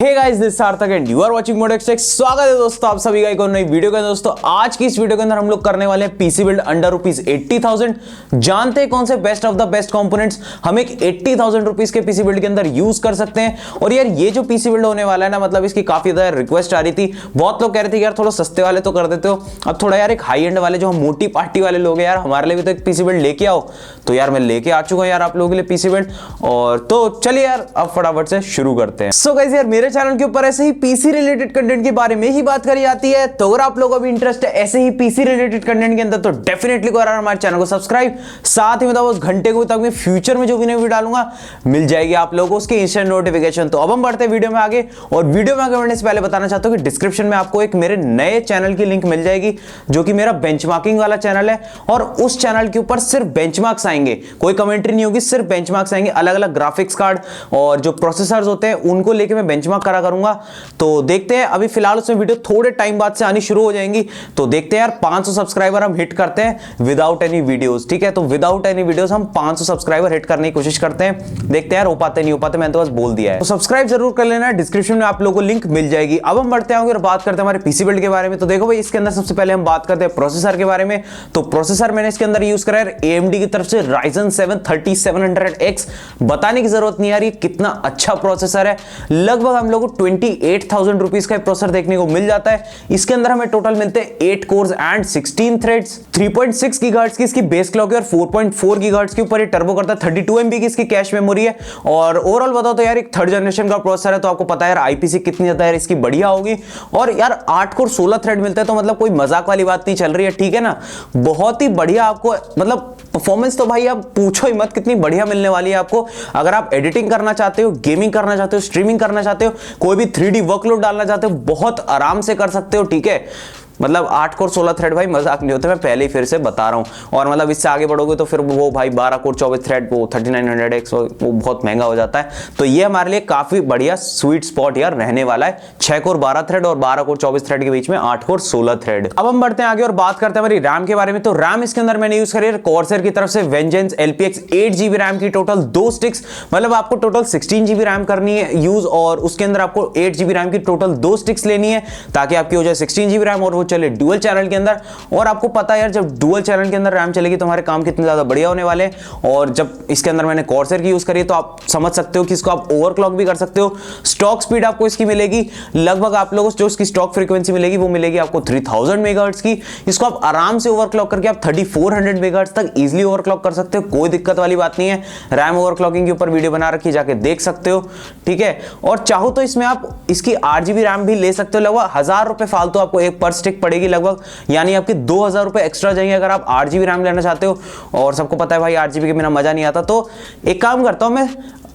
Hey guys, this Sarthak and you are watching Modex Tech. स्वागत है दोस्तों आप सभी का एक और नई वीडियो के। दोस्तों आज की इस वीडियो के अंदर हम लोग करने वाले हैं पीसी बिल्ड अंडर ₹80,000। जानते हैं कौन से best of the best components हम एक ₹80,000 के पीसी बिल्ड के अंदर यूज कर सकते हैं। और यार ये जो पीसी बिल्ड होने वाला है ना, मतलब इसकी काफी ज्यादा रिक्वेस्ट आ रही थी। बहुत लोग कह रहे थे यार थोड़ा सस्ते वाले तो कर देते हो, अब थोड़ा यार एक हाई एंड वाले जो हम मोटी पार्टी वाले लोग हैं यार, हमारे लिए भी तो एक पीसी बिल्ड लेके आओ। तो यार मैं लेके आ चुका हूं यार आप लोगों के लिए पीसी बिल्ड। और तो चलिए यार अब फटाफट से शुरू करते हैं। सो गाइस यार मेरे चैनल के ऊपर ऐसे ही पीसी रिलेटेड कंटेंट के बारे में ही बात करी जाती है। तो अगर आप लोगों को भी इंटरेस्ट है ऐसे ही पीसी रिलेटेड कंटेंट के अंदर तो डेफिनेटली करो हमारे चैनल को सब्सक्राइब। साथ ही मतलब उस घंटे को तक मैं फ्यूचर में जो भी नई वीडियो डालूंगा मिल जाएगी आप लोगों को उसके इंस्टेंट नोटिफिकेशन। तो अब हम बढ़ते हैं वीडियो में आगे। और वीडियो में आगे बढ़ने से पहले बताना चाहता हूं कि डिस्क्रिप्शन में आपको एक मेरे नए चैनल की लिंक मिल जाएगी जो कि मेरा बेंचमार्किंग वाला चैनल है। और उस चैनल के ऊपर सिर्फ बेंचमार्क्स आएंगे, कोई कमेंट्री नहीं होगी, सिर्फ बेंचमार्क्स आएंगे। अलग अलग ग्राफिक्स कार्ड और जो प्रोसेसर्स होते हैं उनको लेके मैं बेंचमार्क करा करूंगा। तो देखते हैं, अभी फिलहाल उसमें वीडियो थोड़े टाइम बाद से आनी शुरू हो जाएंगी। तो देखते हैं यार 500 सब्सक्राइबर हम हिट करते हैं विदाउट एनी वीडियोस। ठीक है, तो विदाउट एनी वीडियोस हम 500 सब्सक्राइबर हिट करने की कोशिश करते हैं। देखते हैं यार हो पाते नहीं हो पाते, मैंने तो बस बोल दिया है। तो सब्सक्राइब जरूर कर लेना, डिस्क्रिप्शन में आप लोगों को लिंक मिल जाएगी। अब हम बढ़ते हैं और बात करते हैं हमारे पीसी बिल्ड के बारे में। तो देखो भाई इसके अंदर सबसे पहले हम बात करते हैं प्रोसेसर के बारे में। तो प्रोसेसर मैंने इसके अंदर यूज करा है AMD की तरफ से Ryzen 7 3700X। बताने की जरूरत नहीं यार ये कितना अच्छा प्रोसेसर है। लगभग हम लोग को ₹28,000 का प्रोसेसर देखने को मिल जाता है। इसके अंदर हमें टोटल मिलते हैं 8 कोर्स एंड 16 थ्रेड्स। 3.6 गीगाहर्ट्ज की इसकी बेस क्लॉक है और 4.4 गीगाहर्ट्ज के ऊपर ये टर्बो करता है। 32 MB की इसकी कैश मेमोरी है। और ओवरऑल बताओ तो यार एक थर्ड जनरेशन का प्रोसेसर है, तो आपको पता है यार आईपीसी कितनी ज्यादा यार इसकी बढ़िया होगी। और यार 8 कोर 16 थ्रेड मिलते हैं, तो मतलब कोई मजाक वाली बात नहीं चल रही है। ठीक है ना, बहुत ही बढ़िया आपको मतलब परफॉर्मेंस तो भाई आप पूछो ही मत कितनी बढ़िया मिलने वाली है आपको। अगर आप एडिटिंग करना चाहते हो, गेमिंग करना चाहते हो, स्ट्रीमिंग करना चाहते हो, कोई भी 3D वर्कलोड डालना चाहते हो, बहुत आराम से कर सकते हो। ठीक है, मतलब 8 कोर 16 थ्रेड भाई मजाक नहीं होता, मैं पहले ही फिर से बता रहा हूं। और मतलब इससे आगे बढ़ोगे तो फिर वो भाई 12 कोर 24 थ्रेड वो 3900X वो बहुत महंगा हो जाता है। तो ये हमारे लिए काफी बढ़िया स्वीट स्पॉट यार रहने वाला है। 6 कोर 12 थ्रेड और 12 कोर 24 थ्रेड के बीच में 8 कोर 16 थ्रेड। अब हम बढ़ते हैं आगे और बात करते हैं हमारी रैम के बारे में। तो रैम इसके अंदर मैंने यूज करी है कॉर्सर की तरफ से वेंजेंस LPX 8GB रैम की टोटल 2 स्टिक्स। मतलब आपको टोटल 16GB रैम करनी है यूज और उसके अंदर आपको 8GB रैम की टोटल 2 स्टिक्स लेनी है ताकि आपकी हो जाए 16GB रैम और वो चले डुअल चैनल के अंदर। और आपको पता है यार जब डुअल चैनल के अंदर रैम चलेगी तो हमारे काम कितने ज्यादा बढ़िया होने वाले हैं। और जब इसके अंदर मैंने कॉर्सर की यूज करी तो आप समझ सकते हो कि इसको आप ओवरक्लॉक भी कर सकते हो। स्टॉक स्पीड आपको इसकी मिलेगी लगभग आप लोगों को जो इसकी स्टॉक फ्रीक्वेंसी मिलेगी वो मिलेगी आपको 3000 मेगाहर्ट्ज की। इसको आप आराम से ओवरक्लॉक करके आप 3400 मेगाहर्ट्ज तक इजीली ओवरक्लॉक कर सकते हो, कोई दिक्कत वाली बात नहीं है। रैम ओवरक्लॉकिंग के ऊपर वीडियो बना रखी, जाके देख सकते हो। ठीक है, और चाहो तो इसमें आप इसकी 8GB रैम भी ले सकते हो। लगभग 1000 रुपए फालतू आपको एक पर स्टिक पड़ेगी लगभग, यानी आपके 2000 रुपए एक्स्ट्रा जाएंगे अगर आप 8GB रैम लेना चाहते हो। और सबको पता है भाई 8GB के बिना मजा नहीं आता। तो एक काम करता हूं मैं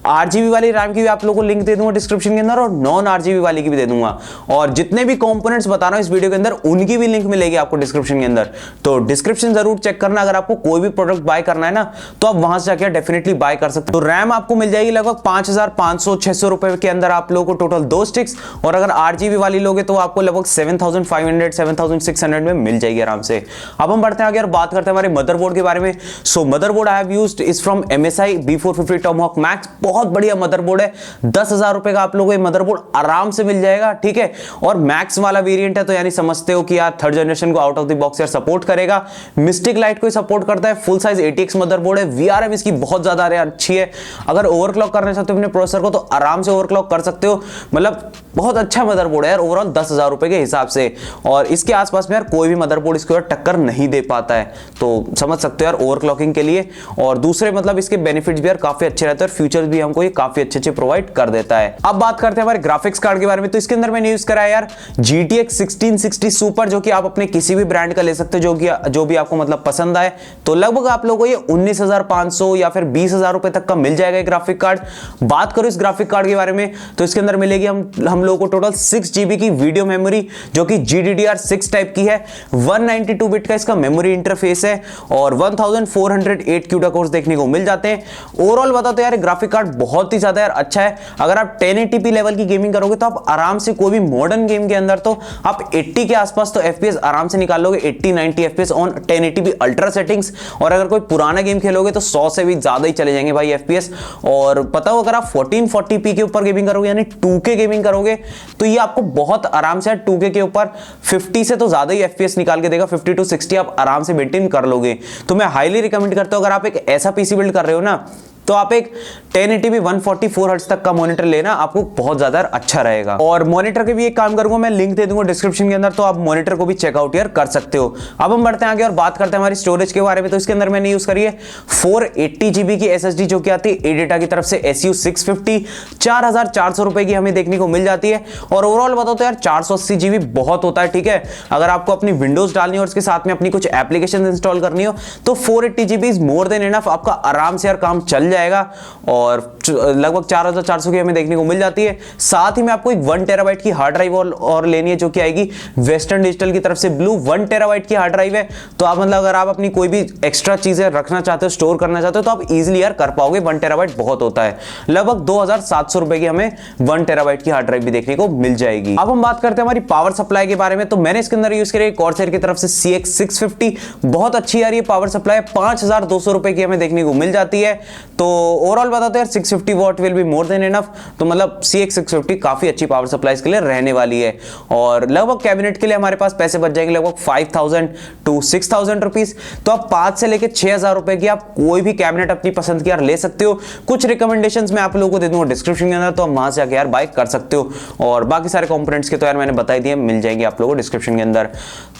8GB वाली रैम की भी आप लोगों को लिंक दे दूंगा डिस्क्रिप्शन के अंदर और नॉन 8GB वाली की भी दे दूंगा। और जितने भी कंपोनेंट्स बता रहा हूं इस वीडियो के अंदर उनकी भी लिंक मिलेगी आपको डिस्क्रिप्शन के अंदर। तो डिस्क्रिप्शन जरूर चेक करना, अगर आपको कोई भी प्रोडक्ट बाय करना है ना तो आप वहां से जाकर डेफिनेटली बाय कर सकते हो। तो रैम आपको मिल जाएगी लगभग 5500-600 रुपए के अंदर आप लोगों को टोटल 2 स्टिक्स। और अगर 8GB वाली लोगे तो आपको लगभग 7500-7600 में मिल जाएगी आराम से। अब हम बढ़ते हैं आगे और बात करते हैं हमारे मदरबोर्ड के बारे में। So motherboard I have used is from MSI B450 Tomahawk Max। बहुत बढ़िया मदरबोर्ड है, 10,000 रुपए का आप लोगों को ये मदरबोर्ड आराम से मिल जाएगा। ठीक है, और मैक्स वाला वेरिएंट है तो यानी समझते हो कि यार थर्ड जनरेशन को आउट ऑफ द बॉक्स यार सपोर्ट करेगा। मिस्टिक लाइट को सपोर्ट करता है। फुल साइज ATX मदरबोर्ड है। VRM इसकी बहुत ज्यादा अच्छी है। अगर ओवरक्लॉक करना चाहते हो अपने प्रोसेसर को तो आराम से ओवरक्लॉक कर सकते हो। मतलब बहुत अच्छा मदरबोर्ड है यार ओवरऑल 10,000 रुपए के हिसाब से। और इसके आसपास में यार कोई भी मदरबोर्ड इसको टक्कर नहीं दे पाता है, तो समझ सकते हो यार ओवरक्लॉकिंग के लिए। और दूसरे मतलब इसके बेनिफिट्स भी यार काफी अच्छे रहते हैं और फीचर्स भी हमको ये काफी अच्छे प्रोवाइड कर देता है। अब बात करते हैं हमारे ग्राफिक्स कार्ड के बारे में। तो इसके अंदर मैंने यूज करा है यार GTX 1660 सुपर, जो कि आप अपने किसी भी ब्रांड का ले सकते हो जो भी आपको मतलब पसंद आए। तो लगभग आप लोगों को ये 19,500 या फिर 20,000 रुपए तक का मिल जाएगा ग्राफिक कार्ड। बात करो इस ग्राफिक कार्ड के बारे में तो इसके अंदर मिलेगी हम लोगों को टोटल 6GB की वीडियो मेमोरी जो कि GDDR6 टाइप की है। 192 बिट का इसका मेमोरी इंटरफेस है और 1408 CUDA कोर्स देखने को मिल जाते हैं। ओवरऑल बता तो यार ग्राफिक कार्ड बहुत ही ज्यादा यार अच्छा है। अगर आप 1080p लेवल की गेमिंग करोगे तो आप आराम से कोई भी मॉडर्न गेम के अंदर तो आप 80 के आसपास तो FPS आराम से निकाल लोगे, 80-90 FPS on 1080p ultra settings. और अगर कोई पुराना गेम खेलोगे तो 100 से भी ज्यादा ही चले जाएंगे भाई FPS। और पता हो अगर आप 1440p के ऊपर गेमिंग करोगे यानी 2K गेमिंग करोगे तो ये आपको बहुत आराम से 2K के ऊपर 50 से तो ज्यादा ही FPS निकाल के देगा। 50 to 60 आप आराम से मेंटेन कर लोगे। तो मैं हाईली रिकमेंड करता हूं अगर आप एक ऐसा पीसी बिल्ड कर रहे हो ना तो आप एक 1080p 144 हर्ट्ज तक का मॉनिटर लेना, आपको बहुत ज्यादा अच्छा रहेगा। और मॉनिटर के भी एक काम करूंगा, मैं लिंक दे दूंगा डिस्क्रिप्शन के अंदर, तो आप मॉनिटर को भी चेकआउट यार कर सकते हो। अब हम बढ़ते हैं आगे और बात करते हैं हमारी स्टोरेज के बारे में। तो इसके अंदर मैंने यूज करी है 480 GB की SSD जो कि आती है एडेटा की तरफ से SU 650, 4400 रुपए की हमें देखने को मिल जाती है। और ओवरऑल बताओ तो यार 480 GB बहुत होता है, ठीक है। अगर आपको अपनी विंडोज डालनी हो और उसके साथ में अपनी कुछ एप्लीकेशन इंस्टॉल करनी हो तो 480 GB is more than enough, आपका आराम से यार काम चल जाएगा। और लगभग 4400 की हमें देखने को मिल जाती है। साथ ही में आपको एक 1 टेराबाइट की हार्ड ड्राइव और लेनी है जो कि आएगी वेस्टर्न डिजिटल की तरफ से ब्लू 1 टेराबाइट की हार्ड ड्राइव है। तो आप मतलब अगर आप अपनी कोई भी एक्स्ट्रा चीजें रखना चाहते हो, स्टोर करना चाहते हो तो आप इजीली यार कर पाओगे। 1 टेराबाइट बहुत होता है, लगभग 2700 रुपए की हमें 1 टेराबाइट की हार्ड ड्राइव भी देखने को मिल जाएगी। अब हम बात करते हैं हमारी पावर सप्लाई के बारे में। तो मैंने इसके अंदर यूज करी कॉर्सर की तरफ से CX 650, बहुत अच्छी यार ये पावर सप्लाई 5200 रुपए की हमें देखने को मिल जाती है। तो ओवरऑल बताते हैं 650 what will be more than enough. तो मतलब CX 650 काफी अच्छी पावर सप्लाई के लिए रहने वाली है। और लगभग कैबिनेट के लिए हमारे पास पैसे बच जाएंगे लगभग 5000 to 6000 रुपीज। तो आप 5 से लेकर 6000 रुपए की आप कोई भी कैबिनेट अपनी पसंद की यार ले सकते हो। कुछ रिकमेंडेशंस मैं आप लोगों को दे दूंगा डिस्क्रिप्शन के अंदर, तो आप वहां से आके यार बाय कर सकते हो। और बाकी सारे कंपोनेंट्स के तो यार मैंने बता दिए, मिल जाएंगे आप लोगों को डिस्क्रिप्शन के अंदर।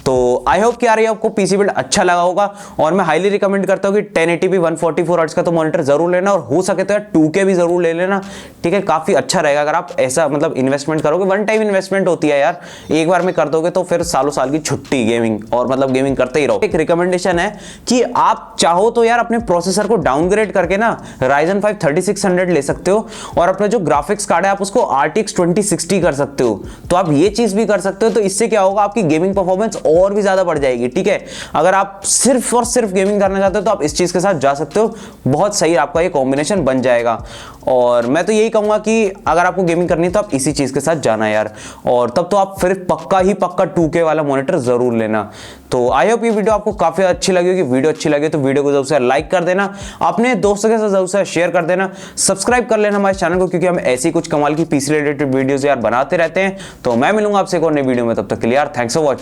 तो आई होप कि यार ये आपको पीसी बिल्ड अच्छा लगा होगा। और मैं हाईली रिकमेंड करता हूं कि 1080p 144 हर्ट्ज का तो मॉनिटर जरूर लेना, और हो सके तो यार 2K भी जरूर ले लेना, ठीक है। काफी अच्छा रहेगा अगर आप ऐसा मतलब इन्वेस्टमेंट करोगे। वन टाइम इन्वेस्टमेंट होती है यार, एक बार में कर दोगे तो फिर सालों साल की छुट्टी गेमिंग, और मतलब गेमिंग करते ही रहो। एक रिकमेंडेशन है कि आप चाहो तो यार अपने प्रोसेसर को डाउनग्रेड करके ना Ryzen 5 3600 ले सकते हो, और अपना जो ग्राफिक्स कार्ड है आप उसको RTX 2060 कर सकते हो। तो आप ये चीज भी कर सकते हो। तो इससे क्या होगा, आपकी गेमिंग परफॉर्मेंस और भी ज्यादा बढ़ जाएगी, ठीक है। अगर आप सिर्फ और सिर्फ गेमिंग करना चाहते हो तो आप इस चीज के साथ जा सकते हो, बहुत सही आपका ये कॉम्बिनेशन बन जाएगा। और मैं तो यही कहूंगा कि अगर आपको गेमिंग करनी है तो आप इसी चीज के साथ जाना यार, और तब तो आप फिर पक्का 2K वाला मॉनिटर जरूर लेना। तो आई होप ये वीडियो आपको काफी अच्छी लगी होगी। वीडियो अच्छी लगी तो वीडियो को जरूर से लाइक कर देना, अपने दोस्तों के साथ जरूर से शेयर कर देना, सब्सक्राइब कर लेना हमारे चैनल को, क्योंकि हम ऐसी कुछ कमाल की पीसी रिलेटेड वीडियोस यार बनाते रहते हैं। तो मैं मिलूंगा आपसे एक और नई वीडियो में, तब तक के लिए यार थैंक्स फॉर वॉचिंग।